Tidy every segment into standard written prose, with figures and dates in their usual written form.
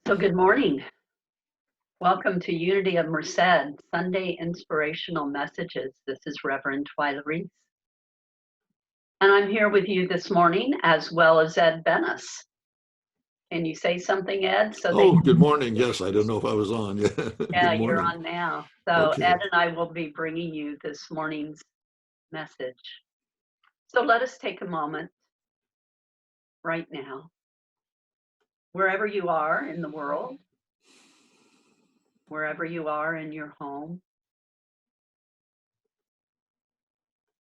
So good morning. Welcome to Unity of Merced, Sunday Inspirational Messages. This is Reverend Twyla Reece. And I'm here with you this morning, as well as Ed Bennis. Can you say something, Ed? Good morning. Yes, I don't know if I was on. Yeah, yeah, good you're morning. on now. So Okay. Ed and I will be bringing you this morning's message. So let us take a moment right now, wherever you are in the world, wherever you are in your home,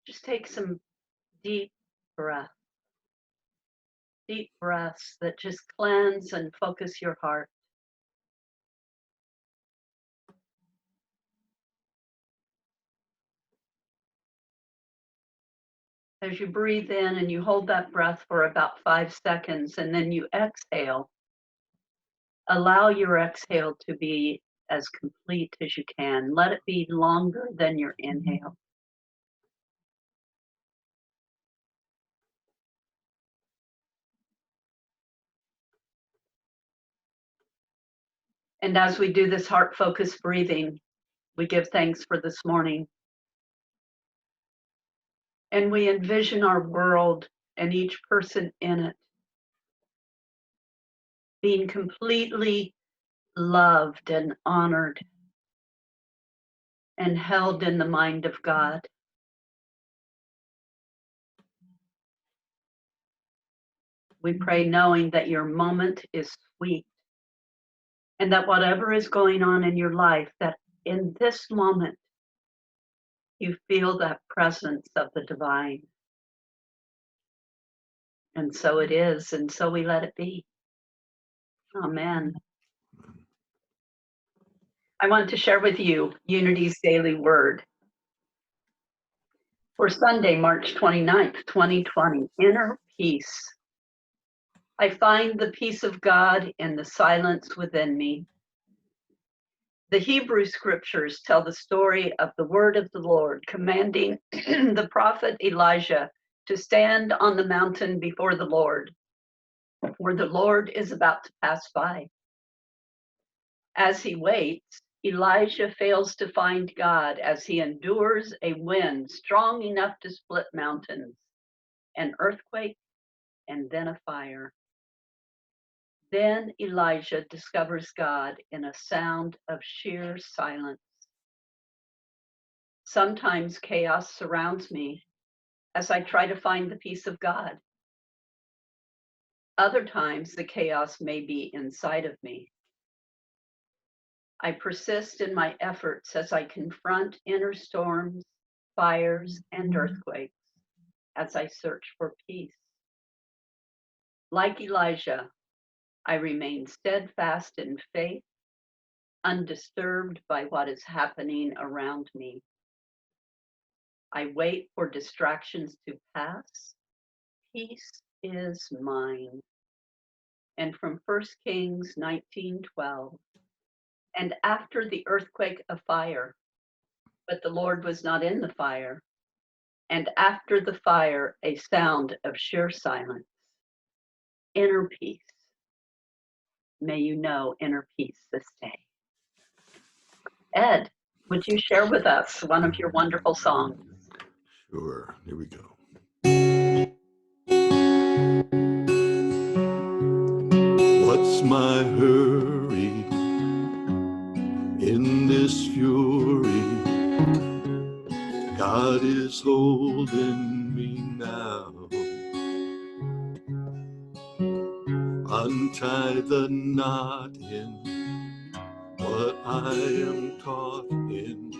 just take some deep breaths. Deep breaths that just cleanse and focus your heart. As you breathe in and you hold that breath for about 5 seconds and then you exhale, allow your exhale to be as complete as you can. Let it be longer than your inhale. And as we do this heart-focused breathing, we give thanks for this morning. And we envision our world and each person in it being completely loved and honored and held in the mind of God. We pray knowing that your moment is sweet and that whatever is going on in your life, that in this moment, you feel that presence of the divine. And so it is, and so we let it be. Amen. I want to share with you Unity's Daily Word for Sunday, March 29th, 2020, Inner Peace. I find the peace of God in the silence within me. The Hebrew scriptures tell the story of the word of the Lord commanding the prophet Elijah to stand on the mountain before the Lord, where the Lord is about to pass by. As he waits, Elijah fails to find God as he endures a wind strong enough to split mountains, an earthquake, and then a fire. Then Elijah discovers God in a sound of sheer silence. Sometimes chaos surrounds me as I try to find the peace of God. Other times the chaos may be inside of me. I persist in my efforts as I confront inner storms, fires, and earthquakes as I search for peace. Like Elijah, I remain steadfast in faith, undisturbed by what is happening around me. I wait for distractions to pass. Peace is mine. And from 1 Kings 19:12, and after the earthquake, a fire, but the Lord was not in the fire. And after the fire, a sound of sheer silence. Inner peace. May you know inner peace this day. Ed, would you share with us one of your wonderful songs? Sure. Here we go. What's my hurry in this fury? God is holding me now. Untie the knot in what I am caught in.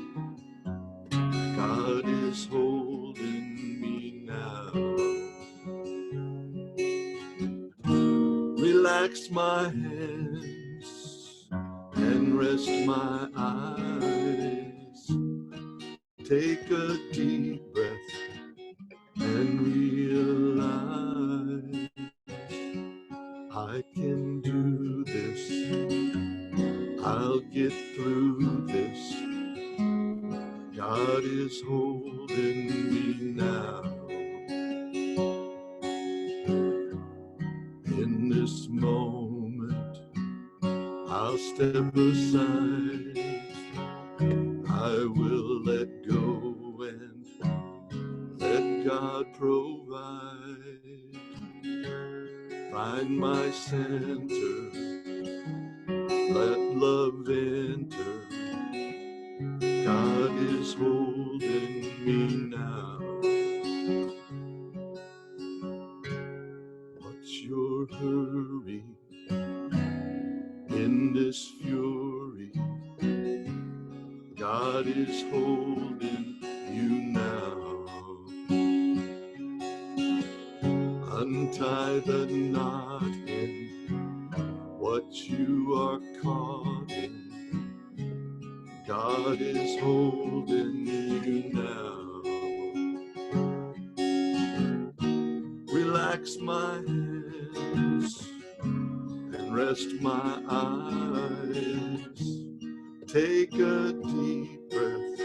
God is holding me now. Relax my hands and rest my eyes. Take a deep breath and realize I can do this. I'll get through this. God is holding me now. In this moment, I'll step aside. I will let go and let God provide. Find my center, let love enter. God is holding me now. What's your hurry in this fury? God is holding you now. Untie the knot in what you are caught in. God is holding you now. Relax my hands and rest my eyes. Take a deep breath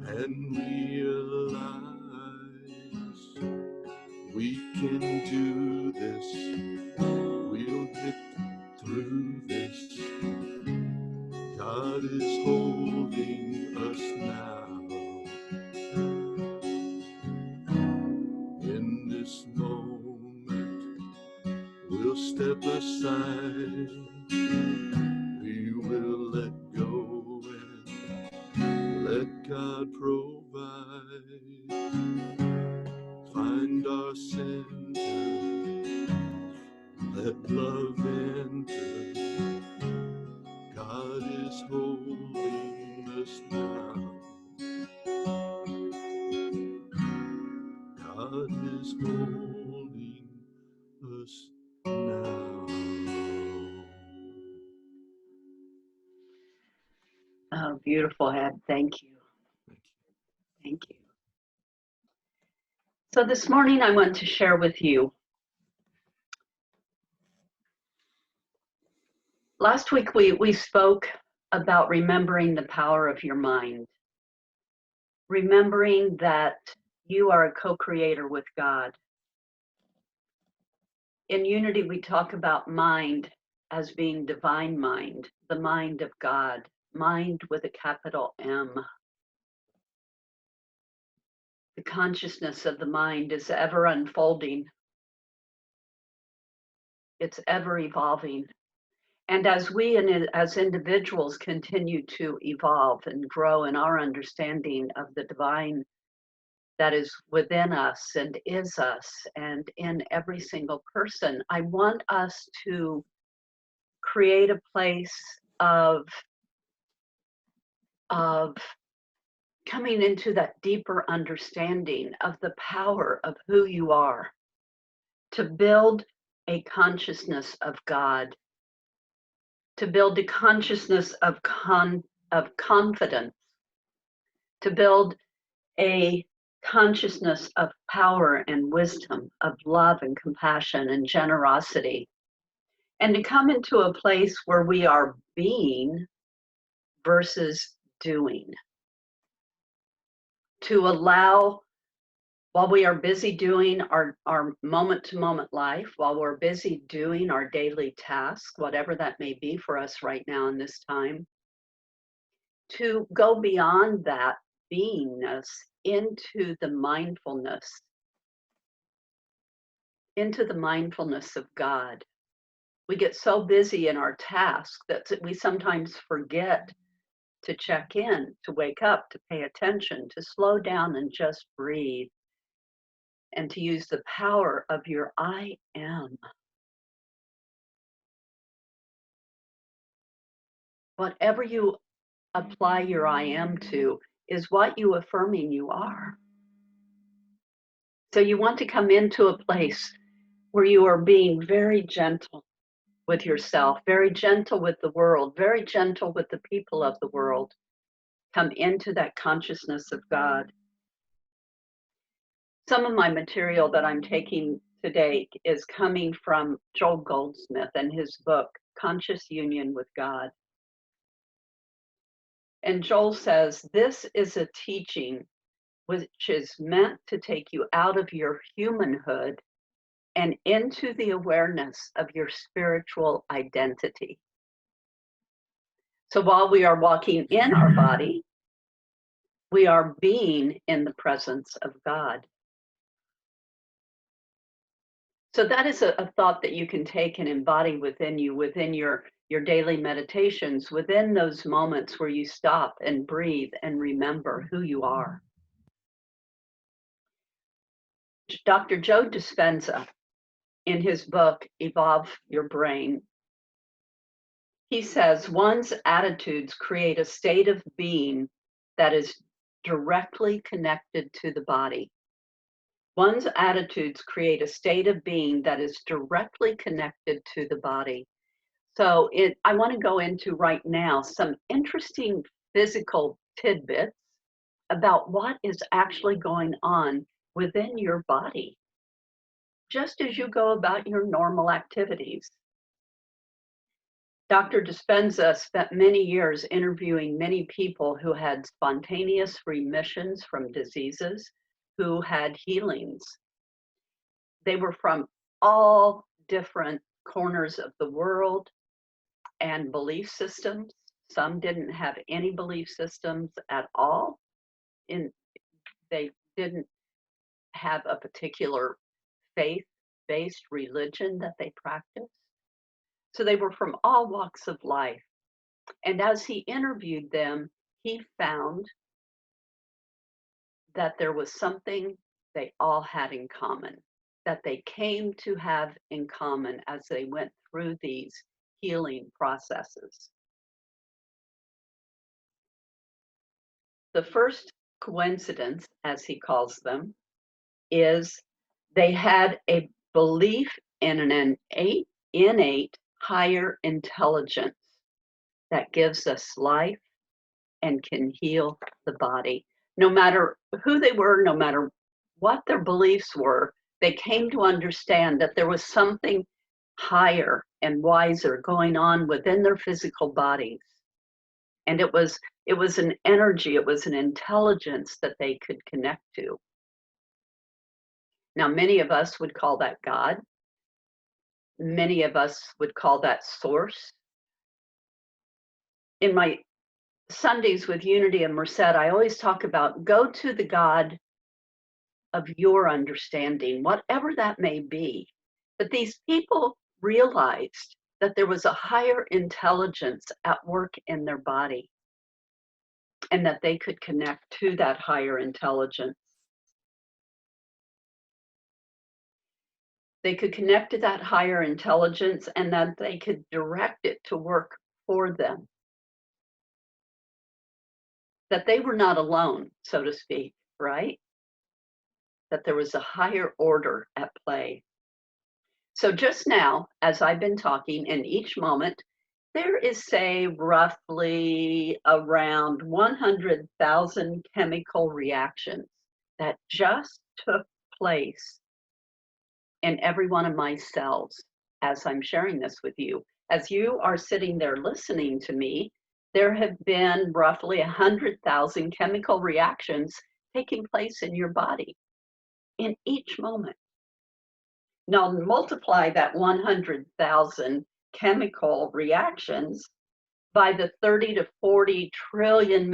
and realize we can do this. We'll get through this. God is holding us now. In this moment, we'll step aside. We will let go and let God provide. Find our center, let love enter. God is holding us now. God is holding us now. Oh, beautiful, Ed. Thank you. Thank you. So this morning I want to share with you. Last week we spoke about remembering the power of your mind. Remembering that you are a co-creator with God. In Unity, we talk about mind as being divine mind, the mind of God, mind with a capital M. The consciousness of the mind is ever unfolding. It's ever evolving. And as we as individuals continue to evolve and grow in our understanding of the divine that is within us and is us and in every single person, I want us to create a place of coming into that deeper understanding of the power of who you are, to build a consciousness of God, to build a consciousness of confidence, to build a consciousness of power and wisdom, of love and compassion and generosity, and to come into a place where we are being versus doing. To allow, while we are busy doing our moment-to-moment life, while we're busy doing our daily task, whatever that may be for us right now in this time, to go beyond that beingness into the mindfulness of God. We get so busy in our task that we sometimes forget to check in, to wake up, to pay attention, to slow down and just breathe, and to use the power of your I am. Whatever you apply your I am to is what you affirming you are. So you want to come into a place where you are being very gentle with yourself, very gentle with the world, very gentle with the people of the world. Come into that consciousness of God. Some of my material that I'm taking today is coming from Joel Goldsmith and his book, Conscious Union with God. And Joel says, this is a teaching which is meant to take you out of your humanhood and into the awareness of your spiritual identity. So while we are walking in our body, we are being in the presence of God. So that is a thought that you can take and embody within you, within your daily meditations, within those moments where you stop and breathe and remember who you are. Dr. Joe Dispenza, in his book, Evolve Your Brain, he says one's attitudes create a state of being that is directly connected to the body. One's attitudes create a state of being that is directly connected to the body. So I want to go into right now some interesting physical tidbits about what is actually going on within your body, just as you go about your normal activities. Dr. Dispenza spent many years interviewing many people who had spontaneous remissions from diseases, who had healings. They were from all different corners of the world and belief systems. Some didn't have any belief systems at all. They didn't have a particular faith-based religion that they practiced. So they were from all walks of life. And as he interviewed them, he found that there was something they all had in common, that they came to have in common as they went through these healing processes. The first coincidence, as he calls them, is they had a belief in an innate higher intelligence that gives us life and can heal the body. No matter who they were, no matter what their beliefs were, they came to understand that there was something higher and wiser going on within their physical bodies. And it was an energy, it was an intelligence that they could connect to. Now, many of us would call that God. Many of us would call that source. In my Sundays with Unity and Merced, I always talk about go to the God of your understanding, whatever that may be. But these people realized that there was a higher intelligence at work in their body and that they could connect to that higher intelligence. They could connect to that higher intelligence and that they could direct it to work for them. That they were not alone, so to speak, right? That there was a higher order at play. So just now, as I've been talking, in each moment, there is, say, roughly around 100,000 chemical reactions that just took place in every one of my cells as I'm sharing this with you. As you are sitting there listening to me, there have been roughly 100,000 chemical reactions taking place in your body in each moment. Now multiply that 100,000 chemical reactions by the 30 to 40 trillion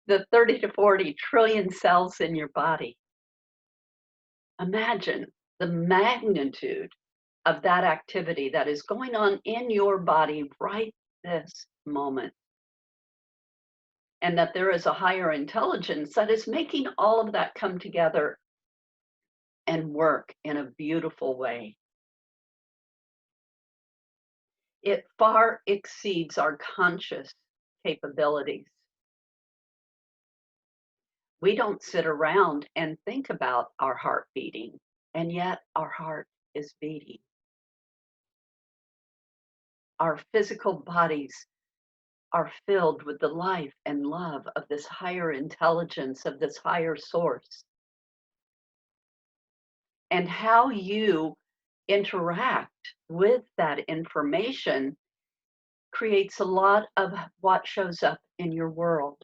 the 30 to 40 trillion cells in your body. Imagine the magnitude of that activity that is going on in your body right this moment. And that there is a higher intelligence that is making all of that come together and work in a beautiful way. It far exceeds our conscious capabilities. We don't sit around and think about our heart beating, and yet our heart is beating. Our physical bodies are filled with the life and love of this higher intelligence, of this higher source. And how you interact with that information creates a lot of what shows up in your world.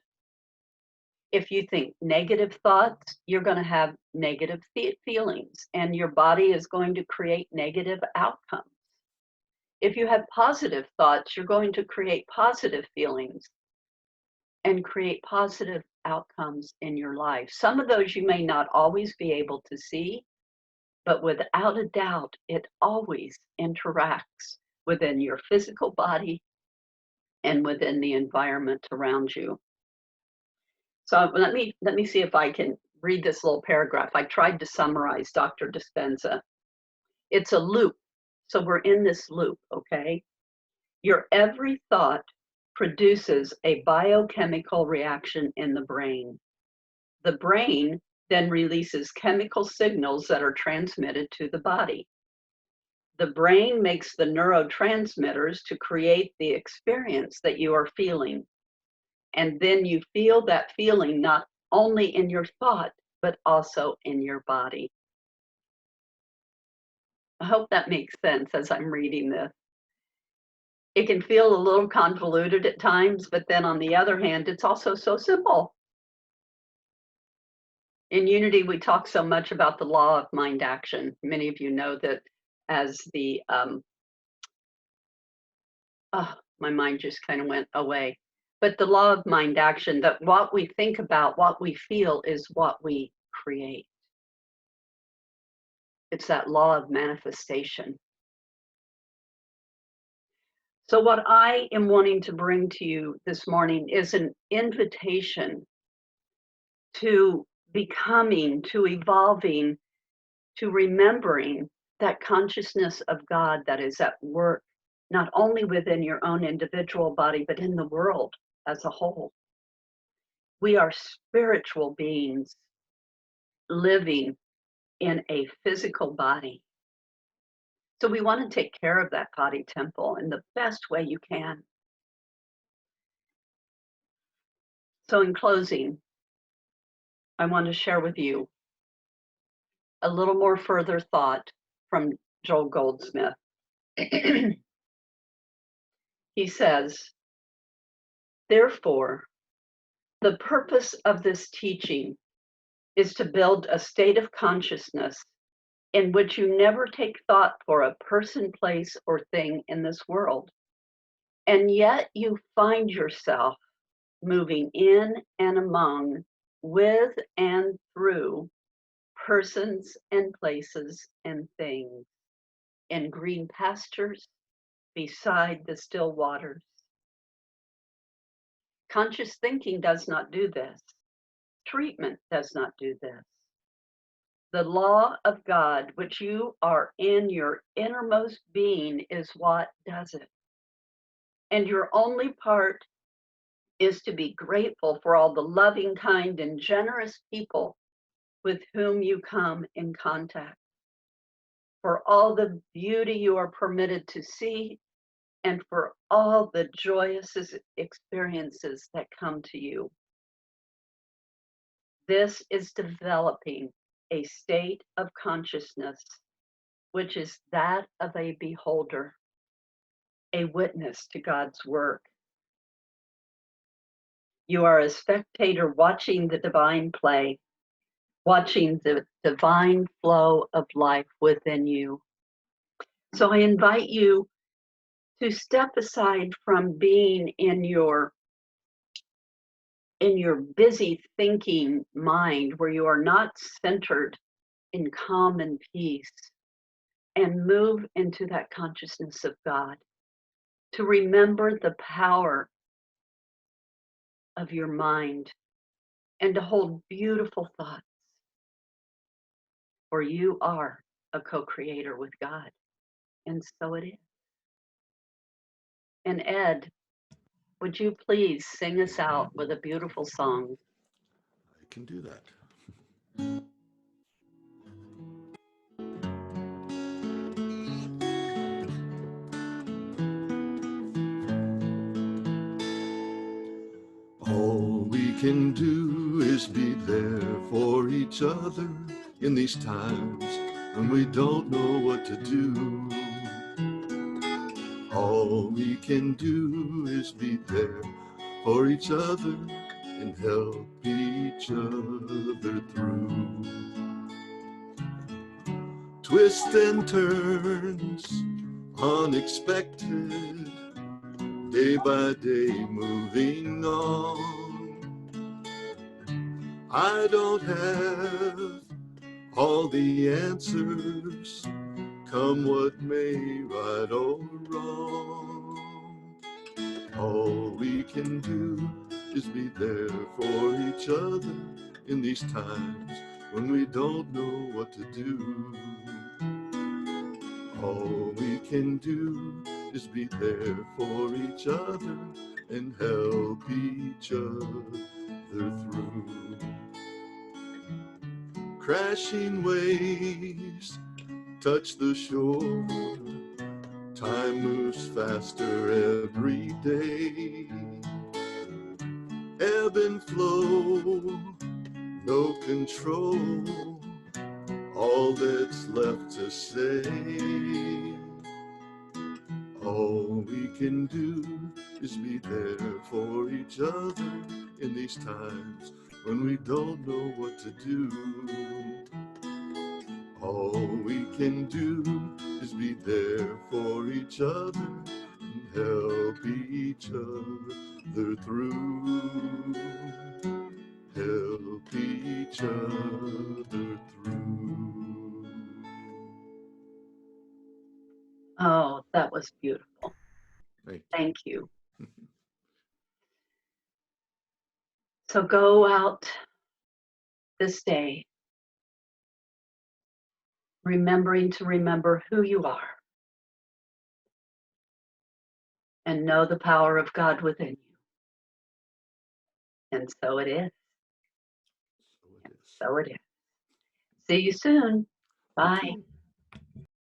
If you think negative thoughts, you're going to have negative feelings, and your body is going to create negative outcomes. If you have positive thoughts, you're going to create positive feelings and create positive outcomes in your life. Some of those you may not always be able to see, but without a doubt, it always interacts within your physical body and within the environment around you. So let me see if I can read this little paragraph. I tried to summarize Dr. Dispenza. It's a loop. So we're in this loop, okay? Your every thought produces a biochemical reaction in the brain. The brain then releases chemical signals that are transmitted to the body. The brain makes the neurotransmitters to create the experience that you are feeling. And then you feel that feeling not only in your thought, but also in your body. I hope that makes sense as I'm reading this. It can feel a little convoluted at times, but then on the other hand, it's also so simple. In Unity, we talk so much about the law of mind action. Many of you know that as the, my mind just kind of went away. But the law of mind action, that what we think about, what we feel is what we create. It's that law of manifestation. So what I am wanting to bring to you this morning is an invitation to becoming, to evolving, to remembering that consciousness of God that is at work, not only within your own individual body, but in the world as a whole. We are spiritual beings living in a physical body. So we want to take care of that body temple in the best way you can. So in closing, I want to share with you a little more further thought from Joel Goldsmith. He says, therefore, the purpose of this teaching is to build a state of consciousness in which you never take thought for a person, place, or thing in this world. And yet you find yourself moving in and among, with and through persons and places and things, in green pastures, beside the still waters. Conscious thinking does not do this. Treatment does not do this. The law of God, which you are in your innermost being, is what does it. And your only part is to be grateful for all the loving, kind, and generous people with whom you come in contact, for all the beauty you are permitted to see, and for all the joyous experiences that come to you. This is developing a state of consciousness, which is that of a beholder, a witness to God's work. You are a spectator watching the divine play, watching the divine flow of life within you. So I invite you to step aside from being in your busy thinking mind where you are not centered in calm and peace, and move into that consciousness of God, to remember the power of your mind and to hold beautiful thoughts, for you are a co-creator with God, and so it is. And Ed, would you please sing us out with a beautiful song? I can do that. All we can do is be there for each other in these times when we don't know what to do. All we can do is be there for each other and help each other through twists and turns, unexpected, day by day moving on. I don't have all the answers, come what may, right or wrong. All we can do is be there for each other in these times when we don't know what to do. All we can do is be there for each other and help each other through. Crashing waves touch the shore, time moves faster every day. Ebb and flow, no control, all that's left to say. All we can do is be there for each other in these times when we don't know what to do. All we can do is be there for each other and help each other through. Help each other through. Oh, that was beautiful. Thank Thank you. you. So go out this day, remembering to remember who you are and know the power of God within you. And so it is. So it is. So it is. See you soon. You Bye. too.